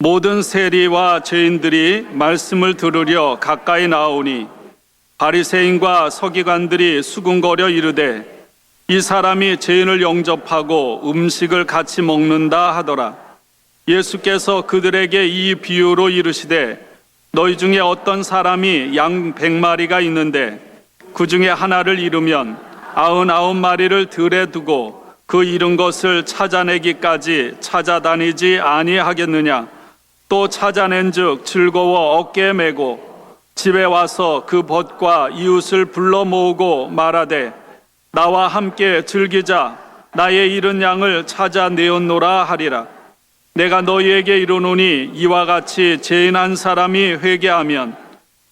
모든 세리와 죄인들이 말씀을 들으려 가까이 나오니 바리새인과 서기관들이 수군거려 이르되 이 사람이 죄인을 영접하고 음식을 같이 먹는다 하더라. 예수께서 그들에게 이 비유로 이르시되 너희 중에 어떤 사람이 양 100마리가 있는데 그 중에 하나를 잃으면 99마리를 들에 두고 그 잃은 것을 찾아내기까지 찾아다니지 아니하겠느냐. 또 찾아낸즉 즐거워 어깨에 메고 집에 와서 그 벗과 이웃을 불러 모으고 말하되 나와 함께 즐기자. 나의 잃은 양을 찾아내었노라 하리라. 내가 너희에게 이르노니 이와 같이 죄인 한 사람이 회개하면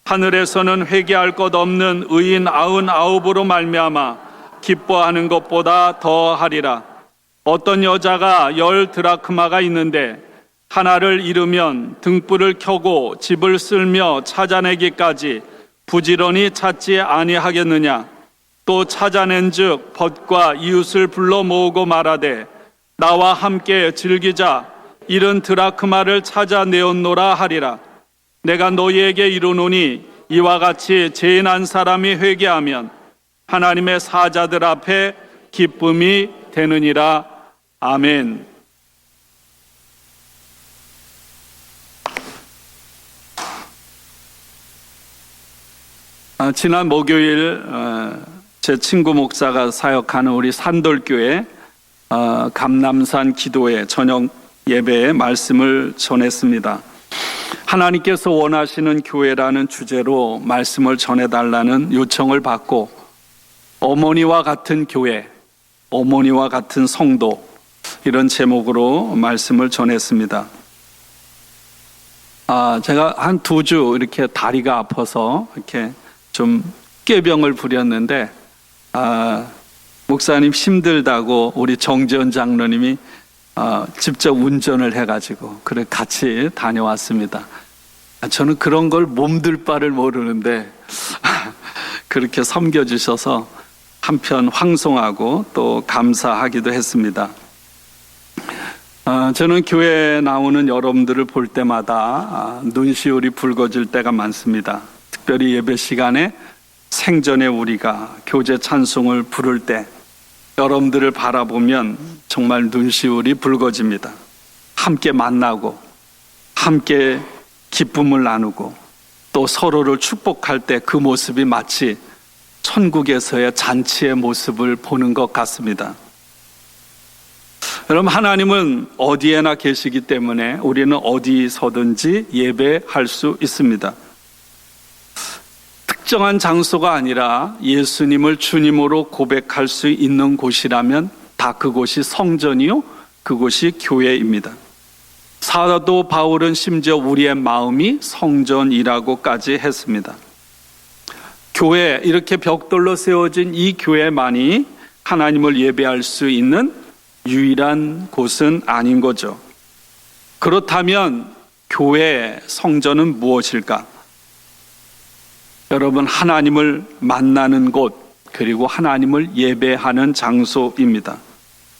하늘에서는 회개할 것 없는 의인 99으로 말미암아 기뻐하는 것보다 더하리라. 어떤 여자가 10 드라크마가 있는데 하나를 잃으면 등불을 켜고 집을 쓸며 찾아내기까지 부지런히 찾지 아니하겠느냐. 또 찾아낸즉 벗과 이웃을 불러 모으고 말하되 나와 함께 즐기자. 잃은 드라크마를 찾아내었노라 하리라. 내가 너희에게 이르노니 이와 같이 죄인 한 사람이 회개하면 하나님의 사자들 앞에 기쁨이 되느니라. 아멘. 지난 목요일 제 친구 목사가 사역하는 우리 산돌교회 감남산 기도회 저녁 예배에 말씀을 전했습니다. 하나님께서 원하시는 교회라는 주제로 말씀을 전해달라는 요청을 받고 어머니와 같은 교회, 어머니와 같은 성도 이런 제목으로 말씀을 전했습니다. 제가 한 2주 이렇게 다리가 아파서 이렇게 좀 꾀병을 부렸는데 목사님 힘들다고 우리 정지현 장로님이 직접 운전을 해가지고 그래 같이 다녀왔습니다. 저는 그런 걸 몸둘 바를 모르는데 그렇게 섬겨주셔서 한편 황송하고 또 감사하기도 했습니다. 저는 교회에 나오는 여러분들을 볼 때마다 눈시울이 붉어질 때가 많습니다. 특별히 예배 시간에 생전에 우리가 교제 찬송을 부를 때 여러분들을 바라보면 정말 눈시울이 붉어집니다. 함께 만나고 함께 기쁨을 나누고 또 서로를 축복할 때 그 모습이 마치 천국에서의 잔치의 모습을 보는 것 같습니다. 여러분, 하나님은 어디에나 계시기 때문에 우리는 어디서든지 예배할 수 있습니다. 특정한 장소가 아니라 예수님을 주님으로 고백할 수 있는 곳이라면 다 그곳이 성전이요, 그곳이 교회입니다. 사도 바울은 심지어 우리의 마음이 성전이라고까지 했습니다. 교회, 이렇게 벽돌로 세워진 이 교회만이 하나님을 예배할 수 있는 유일한 곳은 아닌 거죠. 그렇다면 교회, 성전은 무엇일까? 여러분, 하나님을 만나는 곳, 그리고 하나님을 예배하는 장소입니다.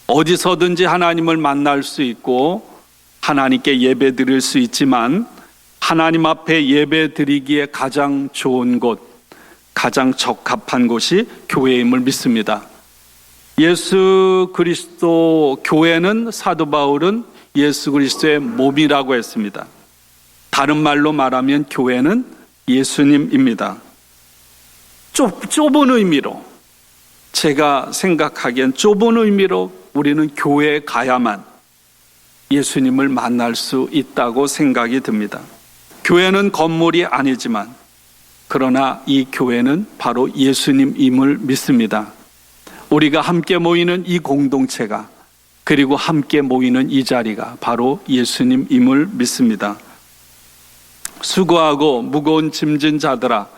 어디서든지 하나님을 만날 수 있고 하나님께 예배 드릴 수 있지만 하나님 앞에 예배 드리기에 가장 좋은 곳, 가장 적합한 곳이 교회임을 믿습니다. 예수 그리스도 교회는 사도 바울은 예수 그리스도의 몸이라고 했습니다. 다른 말로 말하면 교회는 예수님입니다. 좁은 의미로, 제가 생각하기엔 좁은 의미로 우리는 교회에 가야만 예수님을 만날 수 있다고 생각이 듭니다. 교회는 건물이 아니지만 그러나 이 교회는 바로 예수님임을 믿습니다. 우리가 함께 모이는 이 공동체가, 그리고 함께 모이는 이 자리가 바로 예수님임을 믿습니다. 수고하고 무거운 짐진 자들아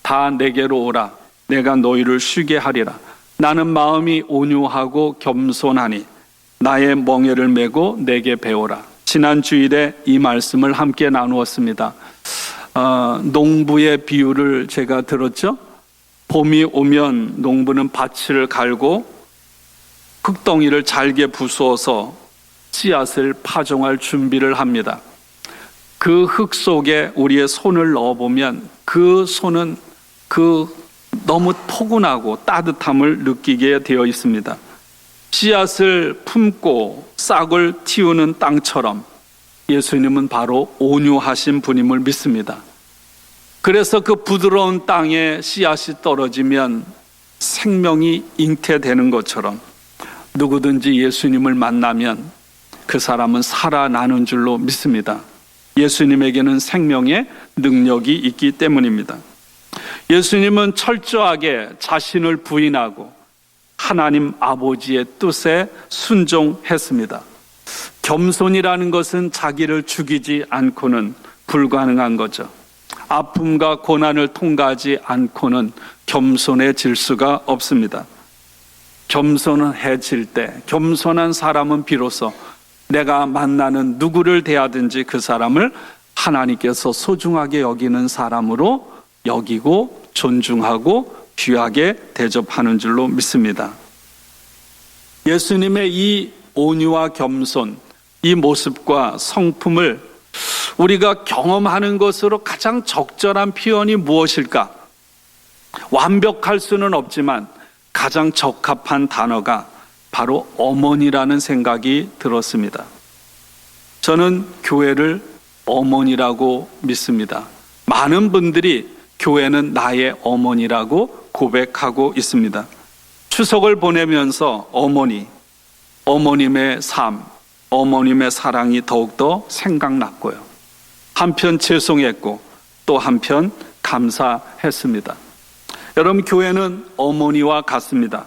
다 내게로 오라. 내가 너희를 쉬게 하리라. 나는 마음이 온유하고 겸손하니 나의 멍에를 메고 내게 배우라. 지난 주일에 이 말씀을 함께 나누었습니다. 농부의 비유를 제가 들었죠. 봄이 오면 농부는 밭을 갈고 흙덩이를 잘게 부수어서 씨앗을 파종할 준비를 합니다. 그 흙 속에 우리의 손을 넣어보면 그 손은 너무 포근하고 따뜻함을 느끼게 되어 있습니다. 씨앗을 품고 싹을 틔우는 땅처럼 예수님은 바로 온유하신 분임을 믿습니다. 그래서 그 부드러운 땅에 씨앗이 떨어지면 생명이 잉태되는 것처럼 누구든지 예수님을 만나면 그 사람은 살아나는 줄로 믿습니다. 예수님에게는 생명의 능력이 있기 때문입니다. 예수님은 철저하게 자신을 부인하고 하나님 아버지의 뜻에 순종했습니다. 겸손이라는 것은 자기를 죽이지 않고는 불가능한 거죠. 아픔과 고난을 통과하지 않고는 겸손해질 수가 없습니다. 겸손해질 때, 겸손한 사람은 비로소 내가 만나는 누구를 대하든지 그 사람을 하나님께서 소중하게 여기는 사람으로 여기고 존중하고 귀하게 대접하는 줄로 믿습니다. 예수님의 이 온유와 겸손, 이 모습과 성품을 우리가 경험하는 것으로 가장 적절한 표현이 무엇일까? 완벽할 수는 없지만 가장 적합한 단어가 바로 어머니라는 생각이 들었습니다. 저는 교회를 어머니라고 믿습니다. 많은 분들이 교회는 나의 어머니라고 고백하고 있습니다. 추석을 보내면서 어머님의 삶, 어머님의 사랑이 더욱더 생각났고요. 한편 죄송했고 또 한편 감사했습니다. 여러분, 교회는 어머니와 같습니다.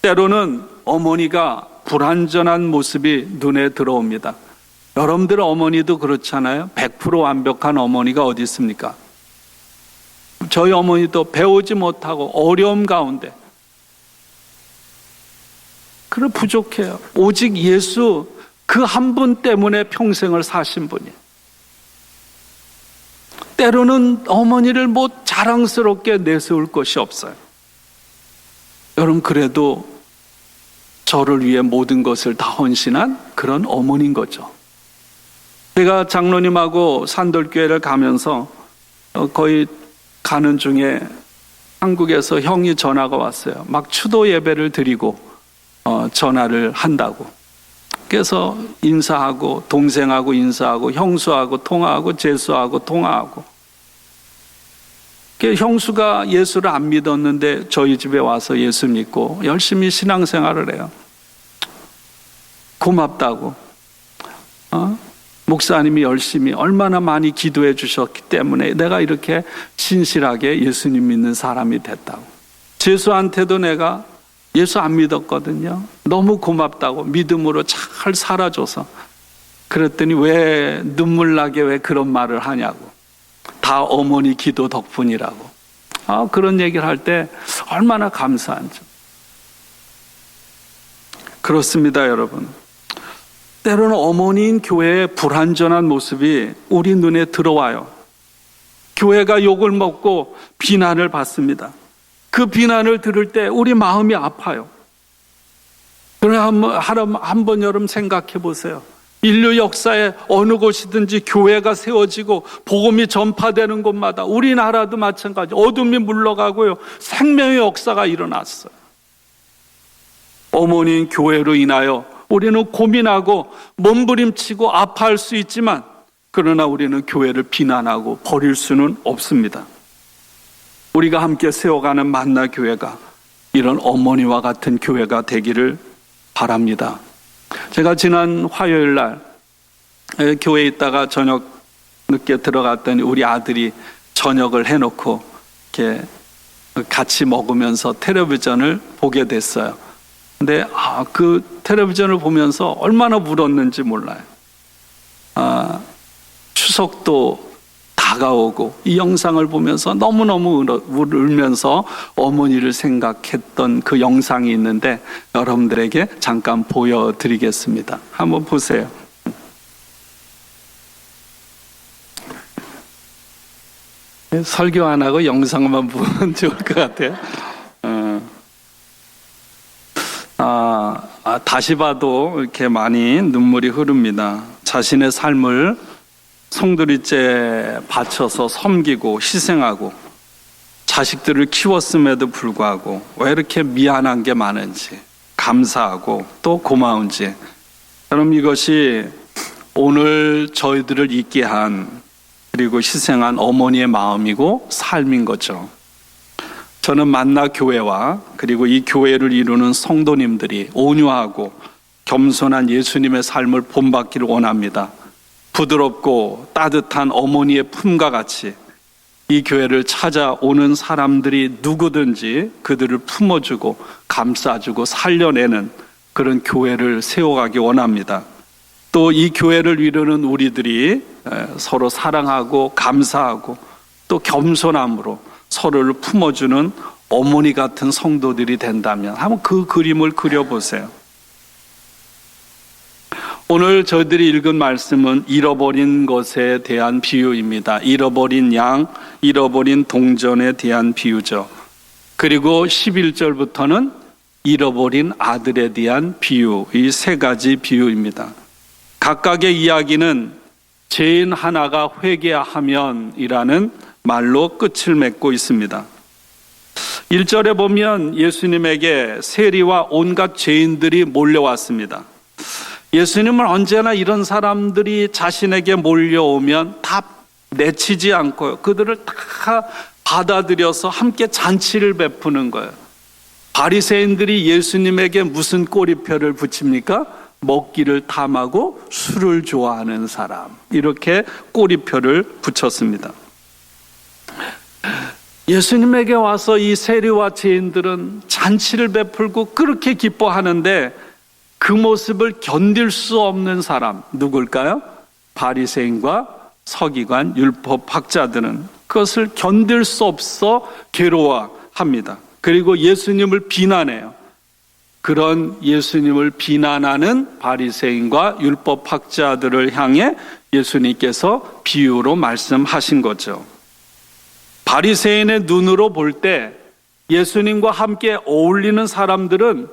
때로는 어머니가 불완전한 모습이 눈에 들어옵니다. 여러분들 어머니도 그렇잖아요. 100% 완벽한 어머니가 어디 있습니까? 저희 어머니도 배우지 못하고 어려움 가운데 그래 부족해요. 오직 예수 그 한 분 때문에 평생을 사신 분이에요. 때로는 어머니를 자랑스럽게 내세울 것이 없어요. 여러분, 그래도 저를 위해 모든 것을 다 헌신한 그런 어머니인 거죠. 제가 장로님하고 산돌교회를 가면서 거의 가는 중에 한국에서 형이 전화가 왔어요. 막 추도 예배를 드리고 전화를 한다고. 그래서 인사하고 동생하고 인사하고 형수하고 통화하고 제수하고 통화하고. 형수가 예수를 안 믿었는데 저희 집에 와서 예수 믿고 열심히 신앙생활을 해요. 고맙다고. 목사님이 열심히 얼마나 많이 기도해 주셨기 때문에 내가 이렇게 신실하게 예수님 믿는 사람이 됐다고. 제수한테도 내가 예수 안 믿었거든요. 너무 고맙다고 믿음으로 잘 살아줘서. 그랬더니 왜 눈물 나게 왜 그런 말을 하냐고. 다 어머니 기도 덕분이라고. 그런 얘기를 할 때 얼마나 감사한지. 그렇습니다, 여러분. 때로는 어머니인 교회의 불완전한 모습이 우리 눈에 들어와요. 교회가 욕을 먹고 비난을 받습니다. 그 비난을 들을 때 우리 마음이 아파요. 그러나 한번 여러분 생각해 보세요. 인류 역사에 어느 곳이든지 교회가 세워지고 복음이 전파되는 곳마다 우리나라도 마찬가지 어둠이 물러가고요. 생명의 역사가 일어났어요. 어머니인 교회로 인하여 우리는 고민하고 몸부림치고 아파할 수 있지만 그러나 우리는 교회를 비난하고 버릴 수는 없습니다. 우리가 함께 세워가는 만나 교회가 이런 어머니와 같은 교회가 되기를 바랍니다. 제가 지난 화요일 날 교회에 있다가 저녁 늦게 들어갔더니 우리 아들이 저녁을 해놓고 이렇게 같이 먹으면서 텔레비전을 보게 됐어요. 근데 그 텔레비전을 보면서 얼마나 울었는지 몰라요. 추석도 다가오고 이 영상을 보면서 너무너무 울면서 어머니를 생각했던 그 영상이 있는데 여러분들에게 잠깐 보여드리겠습니다. 한번 보세요. 설교 안 하고 영상만 보면 좋을 것 같아요. 다시 봐도 이렇게 많이 눈물이 흐릅니다. 자신의 삶을 성도리째 바쳐서 섬기고 희생하고 자식들을 키웠음에도 불구하고 왜 이렇게 미안한 게 많은지, 감사하고 또 고마운지, 그럼 이것이 오늘 저희들을 있게 한, 그리고 희생한 어머니의 마음이고 삶인 거죠. 저는 만나 교회와 그리고 이 교회를 이루는 성도님들이 온유하고 겸손한 예수님의 삶을 본받기를 원합니다. 부드럽고 따뜻한 어머니의 품과 같이 이 교회를 찾아오는 사람들이 누구든지 그들을 품어주고 감싸주고 살려내는 그런 교회를 세워가기 원합니다. 또 이 교회를 이루는 우리들이 서로 사랑하고 감사하고 또 겸손함으로 서로를 품어주는 어머니 같은 성도들이 된다면 한번 그 그림을 그려보세요. 오늘 저희들이 읽은 말씀은 잃어버린 것에 대한 비유입니다. 잃어버린 양, 잃어버린 동전에 대한 비유죠. 그리고 11절부터는 잃어버린 아들에 대한 비유, 이 세 가지 비유입니다. 각각의 이야기는 죄인 하나가 회개하면이라는 말로 끝을 맺고 있습니다. 1절에 보면 예수님에게 세리와 온갖 죄인들이 몰려왔습니다. 예수님은 언제나 이런 사람들이 자신에게 몰려오면 다 내치지 않고요, 그들을 다 받아들여서 함께 잔치를 베푸는 거예요. 바리새인들이 예수님에게 무슨 꼬리표를 붙입니까? 먹기를 탐하고 술을 좋아하는 사람, 이렇게 꼬리표를 붙였습니다. 예수님에게 와서 이 세리와 죄인들은 잔치를 베풀고 그렇게 기뻐하는데 그 모습을 견딜 수 없는 사람, 누굴까요? 바리새인과 서기관, 율법학자들은 그것을 견딜 수 없어 괴로워합니다. 그리고 예수님을 비난해요. 그런 예수님을 비난하는 바리새인과 율법학자들을 향해 예수님께서 비유로 말씀하신 거죠. 바리새인의 눈으로 볼 때 예수님과 함께 어울리는 사람들은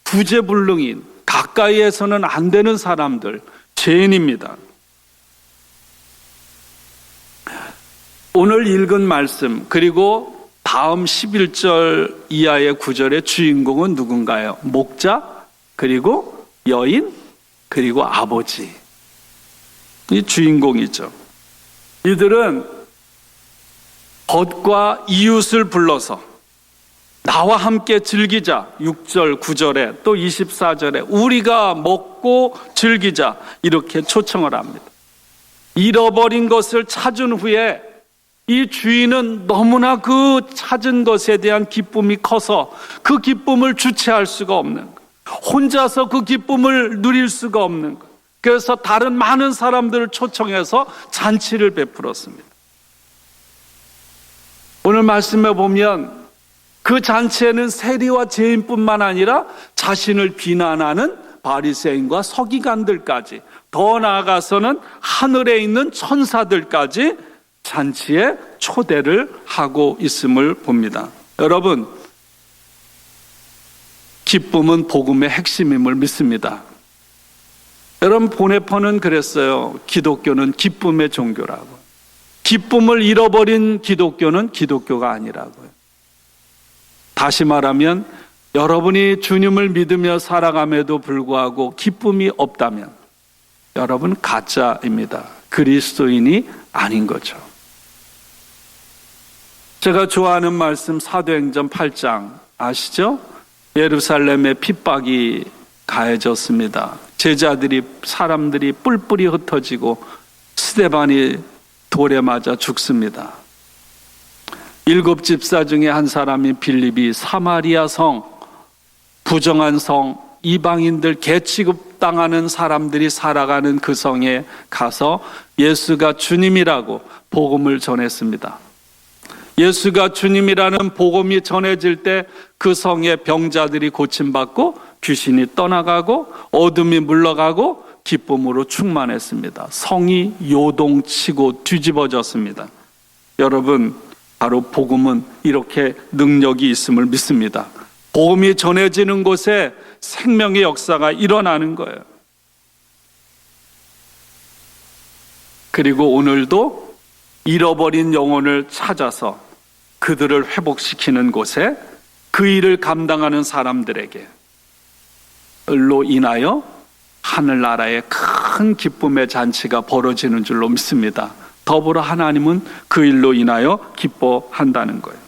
구제불능인, 가까이에서는 안 되는 사람들, 죄인입니다. 오늘 읽은 말씀, 그리고 다음 11절 이하의 구절의 주인공은 누군가요? 목자, 그리고 여인, 그리고 아버지. 이 주인공이죠. 이들은 벗과 이웃을 불러서 나와 함께 즐기자, 6절, 9절에 또 24절에 우리가 먹고 즐기자, 이렇게 초청을 합니다. 잃어버린 것을 찾은 후에 이 주인은 너무나 그 찾은 것에 대한 기쁨이 커서 그 기쁨을 주체할 수가 없는 거예요. 혼자서 그 기쁨을 누릴 수가 없는 거예요. 그래서 다른 많은 사람들을 초청해서 잔치를 베풀었습니다. 오늘 말씀에 보면 그 잔치에는 세리와 죄인뿐만 아니라 자신을 비난하는 바리새인과 서기관들까지, 더 나아가서는 하늘에 있는 천사들까지 잔치에 초대를 하고 있음을 봅니다. 여러분, 기쁨은 복음의 핵심임을 믿습니다. 여러분, 보네퍼는 그랬어요. 기독교는 기쁨의 종교라고. 기쁨을 잃어버린 기독교는 기독교가 아니라고요. 다시 말하면 여러분이 주님을 믿으며 살아감에도 불구하고 기쁨이 없다면 여러분 가짜입니다. 그리스도인이 아닌 거죠. 제가 좋아하는 말씀 사도행전 8장 아시죠? 예루살렘에 핍박이 가해졌습니다. 제자들이, 사람들이 뿔뿔이 흩어지고 스데반이 돌에 맞아 죽습니다. 7 집사 중에 한 사람인 빌립이 사마리아 성, 부정한 성, 이방인들 개취급당하는 사람들이 살아가는 그 성에 가서 예수가 주님이라고 복음을 전했습니다. 예수가 주님이라는 복음이 전해질 때 그 성의 병자들이 고침받고 귀신이 떠나가고 어둠이 물러가고 기쁨으로 충만했습니다. 성이 요동치고 뒤집어졌습니다. 여러분, 바로 복음은 이렇게 능력이 있음을 믿습니다. 복음이 전해지는 곳에 생명의 역사가 일어나는 거예요. 그리고 오늘도 잃어버린 영혼을 찾아서 그들을 회복시키는 곳에 그 일을 감당하는 사람들에게 로 인하여 하늘나라의 큰 기쁨의 잔치가 벌어지는 줄로 믿습니다. 더불어 하나님은 그 일로 인하여 기뻐한다는 거예요.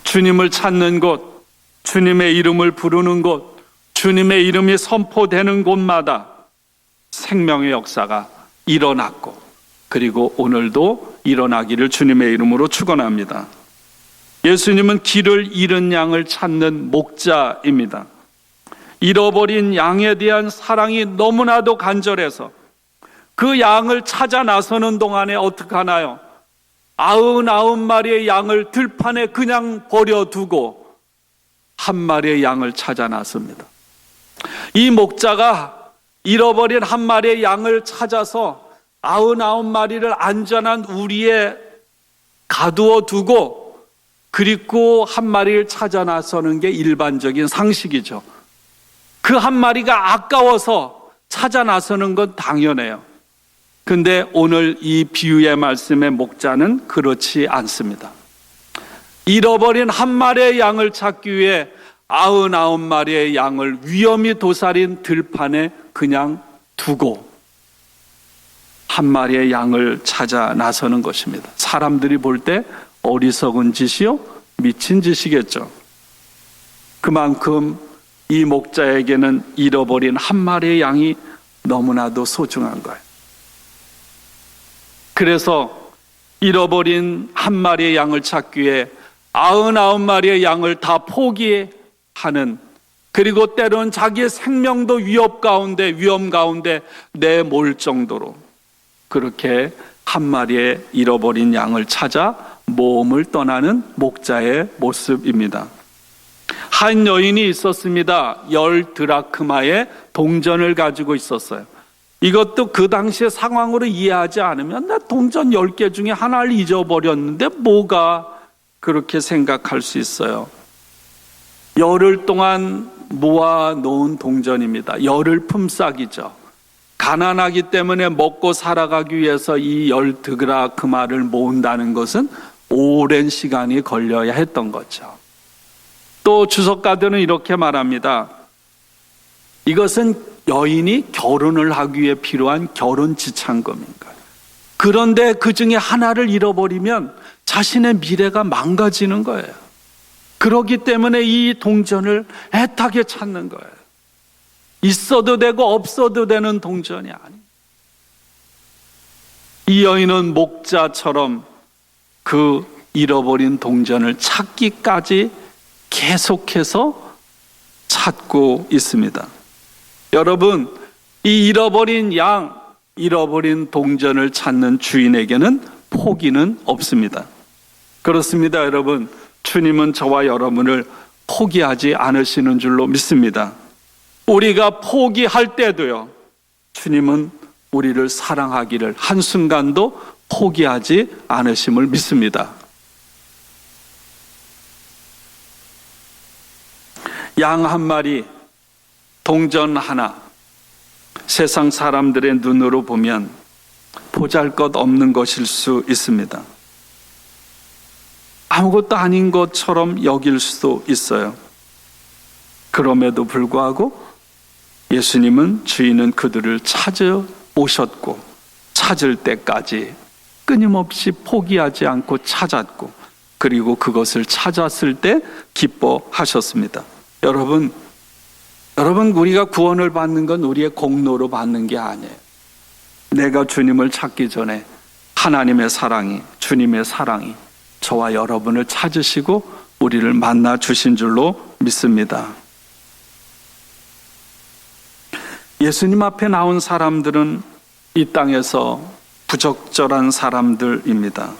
주님을 찾는 곳, 주님의 이름을 부르는 곳, 주님의 이름이 선포되는 곳마다 생명의 역사가 일어났고, 그리고 오늘도 일어나기를 주님의 이름으로 축원합니다. 예수님은 길을 잃은 양을 찾는 목자입니다. 잃어버린 양에 대한 사랑이 너무나도 간절해서 그 양을 찾아 나서는 동안에 어떻게 하나요? 99마리의 양을 들판에 그냥 버려두고 한 마리의 양을 찾아 나섭니다. 이 목자가 잃어버린 한 마리의 양을 찾아서 99마리를 안전한 우리에 가두어 두고 그리고 한 마리를 찾아 나서는 게 일반적인 상식이죠. 그 한 마리가 아까워서 찾아 나서는 건 당연해요. 근데 오늘 이 비유의 말씀의 목자는 그렇지 않습니다. 잃어버린 한 마리의 양을 찾기 위해 99마리의 양을 위험이 도사린 들판에 그냥 두고 한 마리의 양을 찾아 나서는 것입니다. 사람들이 볼 때 어리석은 짓이요? 미친 짓이겠죠. 그만큼 이 목자에게는 잃어버린 한 마리의 양이 너무나도 소중한 거예요. 그래서 잃어버린 한 마리의 양을 찾기 위해 99마리의 양을 다 포기하는, 그리고 때론 자기의 생명도 위험 가운데 내몰 정도로 그렇게 한 마리의 잃어버린 양을 찾아 모험을 떠나는 목자의 모습입니다. 한 여인이 있었습니다. 10드라크마의 동전을 가지고 있었어요. 이것도 그 당시의 상황으로 이해하지 않으면 나 동전 10개 중에 하나를 잊어버렸는데 뭐가 그렇게 생각할 수 있어요. 열흘 동안 모아놓은 동전입니다. 열흘 품삯이죠. 가난하기 때문에 먹고 살아가기 위해서 이 10드라크마를 모은다는 것은 오랜 시간이 걸려야 했던 거죠. 또 주석가들은 이렇게 말합니다. 이것은 여인이 결혼을 하기 위해 필요한 결혼 지참금인가. 그런데 그 중에 하나를 잃어버리면 자신의 미래가 망가지는 거예요. 그렇기 때문에 이 동전을 애타게 찾는 거예요. 있어도 되고 없어도 되는 동전이 아니에요. 이 여인은 목자처럼 그 잃어버린 동전을 찾기까지 계속해서 찾고 있습니다. 여러분, 이 잃어버린 양, 잃어버린 동전을 찾는 주인에게는 포기는 없습니다. 그렇습니다, 여러분. 주님은 저와 여러분을 포기하지 않으시는 줄로 믿습니다. 우리가 포기할 때도요, 주님은 우리를 사랑하기를 한순간도 포기하지 않으심을 믿습니다. 양 한 마리, 동전 하나, 세상 사람들의 눈으로 보면 보잘것없는 것일 수 있습니다. 아무것도 아닌 것처럼 여길 수도 있어요. 그럼에도 불구하고 예수님은, 주인은 그들을 찾아 오셨고 찾을 때까지 끊임없이 포기하지 않고 찾았고, 그리고 그것을 찾았을 때 기뻐하셨습니다. 여러분, 우리가 구원을 받는 건 우리의 공로로 받는 게 아니에요. 내가 주님을 찾기 전에 하나님의 사랑이, 주님의 사랑이 저와 여러분을 찾으시고 우리를 만나 주신 줄로 믿습니다. 예수님 앞에 나온 사람들은 이 땅에서 부적절한 사람들입니다.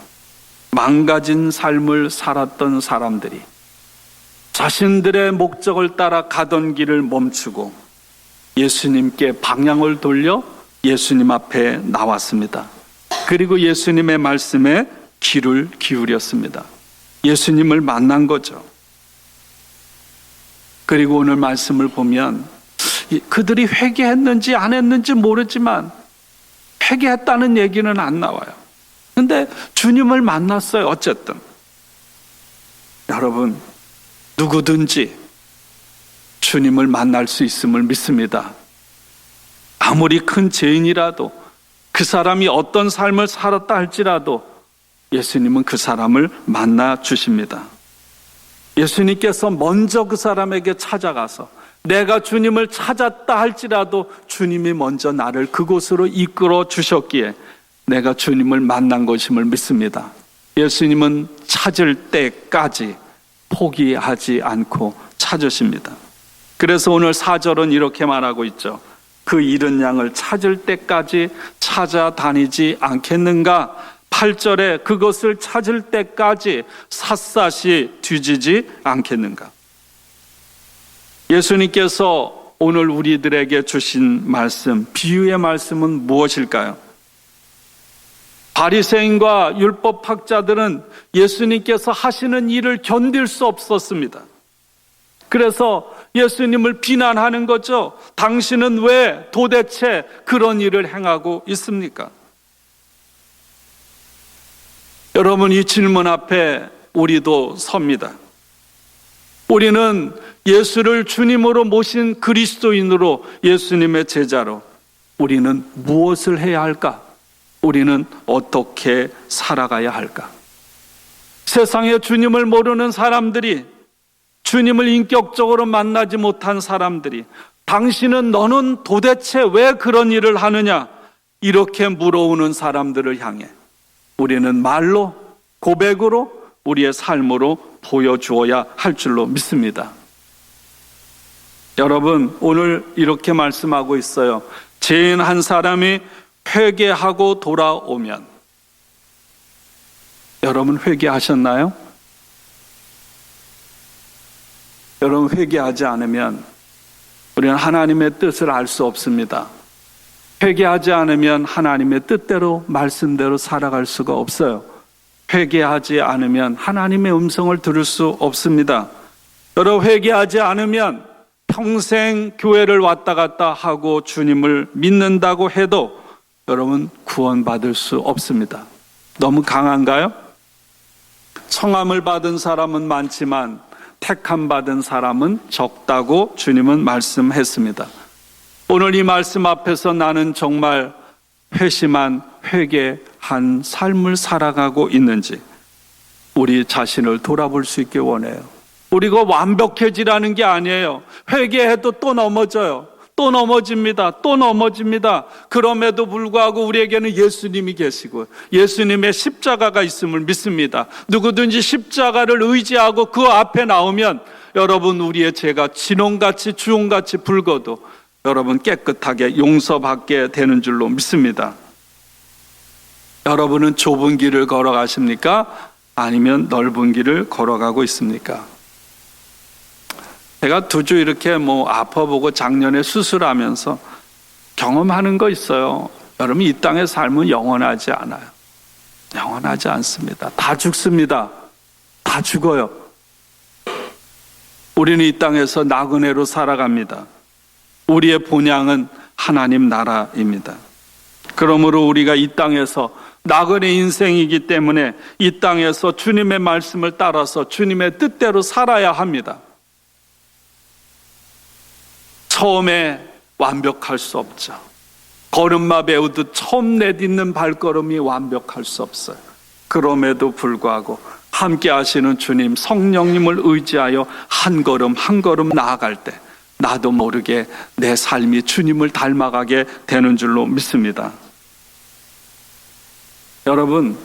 망가진 삶을 살았던 사람들이 자신들의 목적을 따라 가던 길을 멈추고 예수님께 방향을 돌려 예수님 앞에 나왔습니다. 그리고 예수님의 말씀에 귀를 기울였습니다. 예수님을 만난 거죠. 그리고 오늘 말씀을 보면 그들이 회개했는지 안 했는지 모르지만 회개했다는 얘기는 안 나와요. 근데 주님을 만났어요. 어쨌든 여러분, 누구든지 주님을 만날 수 있음을 믿습니다. 아무리 큰 죄인이라도, 그 사람이 어떤 삶을 살았다 할지라도 예수님은 그 사람을 만나 주십니다. 예수님께서 먼저 그 사람에게 찾아가서, 내가 주님을 찾았다 할지라도 주님이 먼저 나를 그곳으로 이끌어 주셨기에 내가 주님을 만난 것임을 믿습니다. 예수님은 찾을 때까지 포기하지 않고 찾으십니다. 그래서 오늘 4절은 이렇게 말하고 있죠. 그 잃은 양을 찾을 때까지 찾아다니지 않겠는가? 8절에 그것을 찾을 때까지 샅샅이 뒤지지 않겠는가? 예수님께서 오늘 우리들에게 주신 말씀, 비유의 말씀은 무엇일까요? 바리새인과 율법학자들은 예수님께서 하시는 일을 견딜 수 없었습니다. 그래서 예수님을 비난하는 거죠. 당신은 왜 도대체 그런 일을 행하고 있습니까? 여러분, 이 질문 앞에 우리도 섭니다. 우리는 예수를 주님으로 모신 그리스도인으로, 예수님의 제자로 우리는 무엇을 해야 할까? 우리는 어떻게 살아가야 할까? 세상에 주님을 모르는 사람들이, 주님을 인격적으로 만나지 못한 사람들이, 너는 도대체 왜 그런 일을 하느냐? 이렇게 물어오는 사람들을 향해 우리는 말로, 고백으로, 우리의 삶으로 보여주어야 할 줄로 믿습니다. 여러분, 오늘 이렇게 말씀하고 있어요. 죄인 한 사람이 회개하고 돌아오면, 여러분 회개하셨나요? 여러분 회개하지 않으면 우리는 하나님의 뜻을 알 수 없습니다. 회개하지 않으면 하나님의 뜻대로, 말씀대로 살아갈 수가 없어요. 회개하지 않으면 하나님의 음성을 들을 수 없습니다. 여러분, 회개하지 않으면 평생 교회를 왔다 갔다 하고 주님을 믿는다고 해도 여러분 구원받을 수 없습니다. 너무 강한가요? 청함을 받은 사람은 많지만 택함 받은 사람은 적다고 주님은 말씀했습니다. 오늘 이 말씀 앞에서 나는 정말 회심한, 회개한 삶을 살아가고 있는지 우리 자신을 돌아볼 수 있게 원해요. 우리가 완벽해지라는 게 아니에요. 회개해도 또 넘어져요. 또 넘어집니다. 또 넘어집니다. 그럼에도 불구하고 우리에게는 예수님이 계시고 예수님의 십자가가 있음을 믿습니다. 누구든지 십자가를 의지하고 그 앞에 나오면 여러분, 우리의 죄가 진홍같이 주홍같이 붉어도 여러분 깨끗하게 용서받게 되는 줄로 믿습니다. 여러분은 좁은 길을 걸어가십니까? 아니면 넓은 길을 걸어가고 있습니까? 제가 두 주 이렇게 아파보고 작년에 수술하면서 경험하는 거 있어요. 여러분, 이 땅의 삶은 영원하지 않아요. 영원하지 않습니다. 다 죽습니다. 다 죽어요. 우리는 이 땅에서 나그네로 살아갑니다. 우리의 본향은 하나님 나라입니다. 그러므로 우리가 이 땅에서 나그네 인생이기 때문에 이 땅에서 주님의 말씀을 따라서 주님의 뜻대로 살아야 합니다. 처음에 완벽할 수 없죠. 걸음마 배우듯 처음 내딛는 발걸음이 완벽할 수 없어요. 그럼에도 불구하고 함께 하시는 주님, 성령님을 의지하여 한 걸음 한 걸음 나아갈 때 나도 모르게 내 삶이 주님을 닮아가게 되는 줄로 믿습니다. 여러분,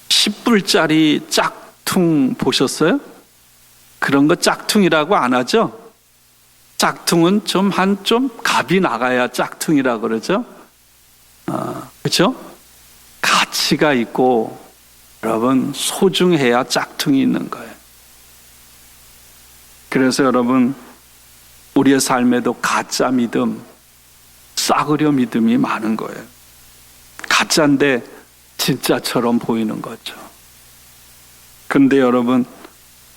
10불짜리 짝퉁 보셨어요? 그런 거 짝퉁이라고 안 하죠? 짝퉁은 좀 값이 나가야 짝퉁이라고 그러죠? 그렇죠? 가치가 있고 여러분 소중해야 짝퉁이 있는 거예요. 그래서 여러분, 우리의 삶에도 가짜 믿음, 싸구려 믿음이 많은 거예요. 가짜인데 진짜처럼 보이는 거죠. 근데 여러분,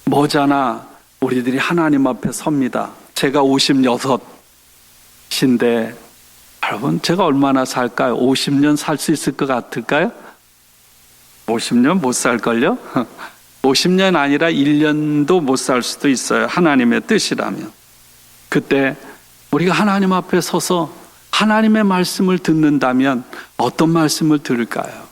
머지않아 우리들이 하나님 앞에 섭니다. 제가 56인데 여러분, 제가 얼마나 살까요? 50년 살 수 있을 것 같을까요? 50년 못 살걸요? 50년 아니라 1년도 못 살 수도 있어요. 하나님의 뜻이라면. 그때 우리가 하나님 앞에 서서 하나님의 말씀을 듣는다면 어떤 말씀을 들을까요?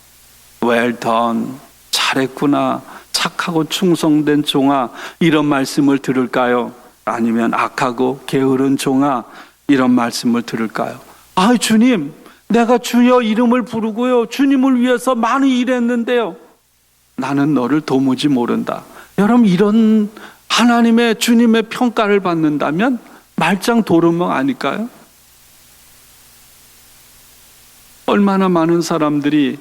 Well done, 잘했구나, 착하고 충성된 종아, 이런 말씀을 들을까요? 아니면 악하고 게으른 종아, 이런 말씀을 들을까요? 아, 주님, 내가 주여 이름을 부르고요, 주님을 위해서 많이 일했는데요, 나는 너를 도무지 모른다. 여러분, 이런 하나님의 주님의 평가를 받는다면 말짱 도루묵 아닐까요? 얼마나 많은 사람들이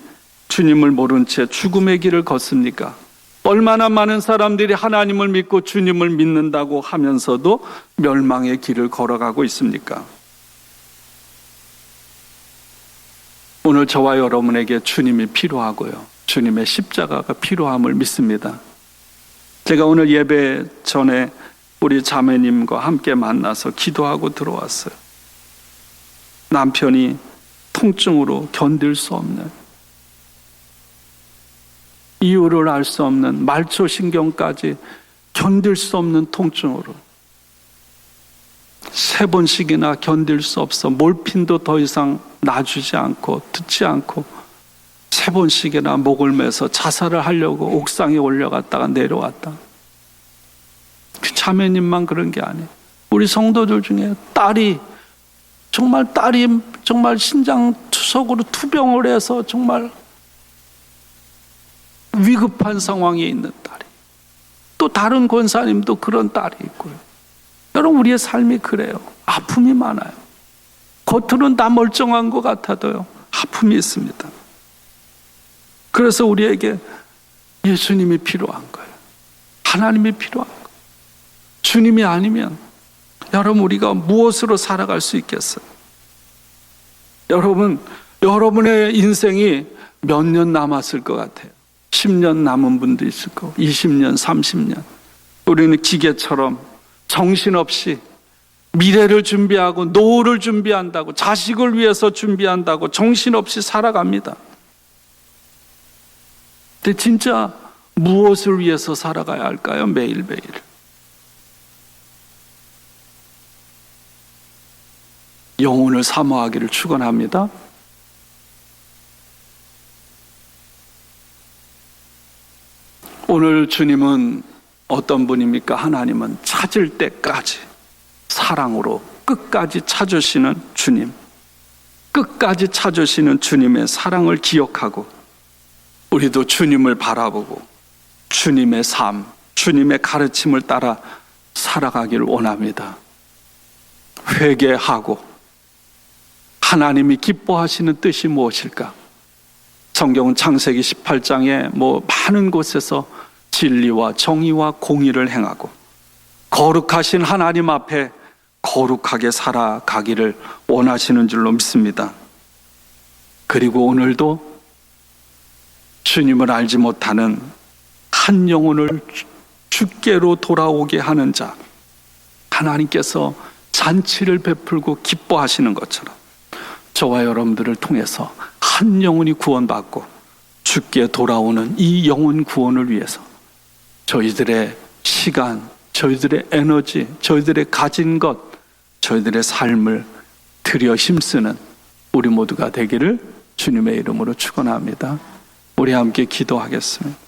주님을 모른 채 죽음의 길을 걷습니까? 얼마나 많은 사람들이 하나님을 믿고 주님을 믿는다고 하면서도 멸망의 길을 걸어가고 있습니까? 오늘 저와 여러분에게 주님이 필요하고요, 주님의 십자가가 필요함을 믿습니다. 제가 오늘 예배 전에 우리 자매님과 함께 만나서 기도하고 들어왔어요. 남편이 통증으로 견딜 수 없는, 이유를 알 수 없는, 말초신경까지 견딜 수 없는 통증으로 3번씩이나 견딜 수 없어 몰핀도 더 이상 놔주지 않고 듣지 않고 3번씩이나 목을 매서 자살을 하려고 옥상에 올려갔다가 내려왔다. 그 자매님만 그런 게 아니에요. 우리 성도들 중에 딸이 정말 신장투석으로 투병을 해서 정말 위급한 상황에 있는 딸이, 또 다른 권사님도 그런 딸이 있고요. 여러분, 우리의 삶이 그래요. 아픔이 많아요. 겉으로는 다 멀쩡한 것 같아도요, 아픔이 있습니다. 그래서 우리에게 예수님이 필요한 거예요. 하나님이 필요한 거예요. 주님이 아니면 여러분, 우리가 무엇으로 살아갈 수 있겠어요? 여러분, 여러분의 인생이 몇 년 남았을 것 같아요? 10년 남은 분도 있을 거고 20년, 30년. 우리는 기계처럼 정신없이 미래를 준비하고 노후를 준비한다고, 자식을 위해서 준비한다고 정신없이 살아갑니다. 근데 진짜 무엇을 위해서 살아가야 할까요? 매일매일. 영혼을 사모하기를 축원합니다. 오늘 주님은 어떤 분입니까? 하나님은 찾을 때까지 사랑으로 끝까지 찾으시는 주님, 끝까지 찾으시는 주님의 사랑을 기억하고 우리도 주님을 바라보고 주님의 삶, 주님의 가르침을 따라 살아가기를 원합니다. 회개하고 하나님이 기뻐하시는 뜻이 무엇일까? 성경은 창세기 18장에 많은 곳에서 진리와 정의와 공의를 행하고 거룩하신 하나님 앞에 거룩하게 살아가기를 원하시는 줄로 믿습니다. 그리고 오늘도 주님을 알지 못하는 한 영혼을 주께로 돌아오게 하는 자, 하나님께서 잔치를 베풀고 기뻐하시는 것처럼 저와 여러분들을 통해서 한 영혼이 구원받고 주께 돌아오는 이 영혼 구원을 위해서 저희들의 시간, 저희들의 에너지, 저희들의 가진 것, 저희들의 삶을 들여 힘쓰는 우리 모두가 되기를 주님의 이름으로 축원합니다. 우리 함께 기도하겠습니다.